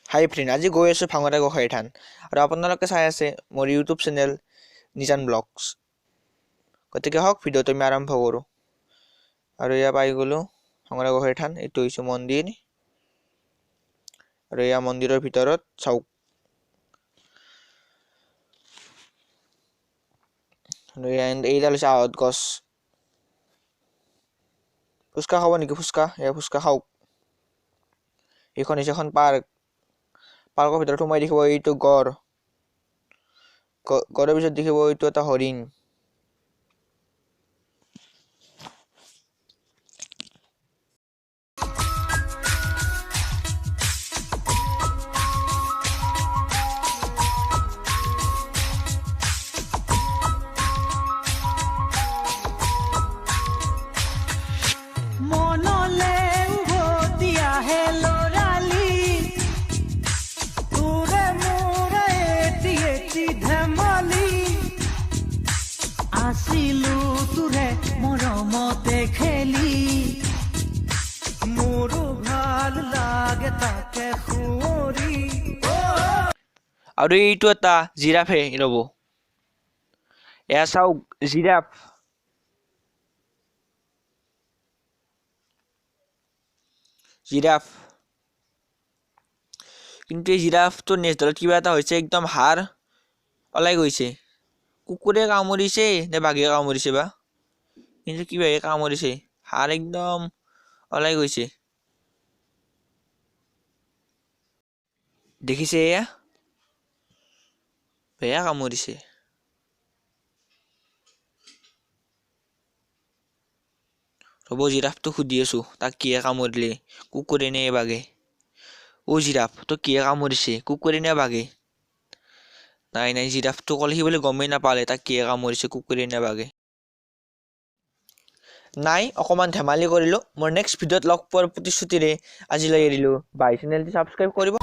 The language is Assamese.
হাই ফ্ৰেণ্ড, আজি গৈ আছোঁ ভাঙৰা গোসাঁই থান আৰু আপোনালোকে চাই আছে মোৰ ইউটিউব চেনেল নিজান ব্লগছ। গতিকে হওক ভিডিঅ'টো আমি আৰম্ভ কৰোঁ। আৰু এয়া পাই গ'লোঁ ভাঙৰা গোসাঁই থান। এইটো হৈছে মন্দিৰ আৰু এয়া মন্দিৰৰ ভিতৰত চাওক। আৰু এইডাল হৈছে আহঁত গছ। ফুচকা খাব নেকি? ফুচকা, এয়া ফুচকা খাওক। এইখন হৈছে এখন পাৰ্ক। পাৰ্কৰ ভিতৰত সোমাই দেখিব এইটো গড়। গড়ৰ পিছত দেখিব এইটো এটা হৰিণ। আৰু এইটো এটা জিৰাফে ৰ'ব, এয়া চাওক জিৰাফ। কিন্তু এই জিৰাফটোৰ নেজডালত কিবা এটা হৈছে, একদম হাড় ওলাই গৈছে। কুকুৰে কামুৰিছে নে বাঘে কামুৰিছে বা, কিন্তু কিবাহে কামুৰিছে, হাড় একদম ওলাই গৈছে। দেখিছে এয়া, বেয়া কামুৰিছে। ৰ'ব, জিৰাফটো সুধি আছো, তাক কিহে কামুৰিলে, কুকুৰে নে বাঘে? অ' জিৰাফ, তোক কিহে কামুৰিছে, কুকুৰে নে বাঘে? নাই জিৰাফটো ক'লে সি বোলে গমেই নাপালে তাক কিহে কামুৰিছে, কুকুৰে নে বাঘে। নাই, অকণমান ধেমালি কৰিলোঁ। মোৰ নেক্সট ভিডিঅ'ত লগ পোৱাৰ প্ৰতিশ্ৰুতিৰে আজিলৈ এৰিলোঁ। বাই, চেনেলটো ছাবস্ক্ৰাইব কৰিব।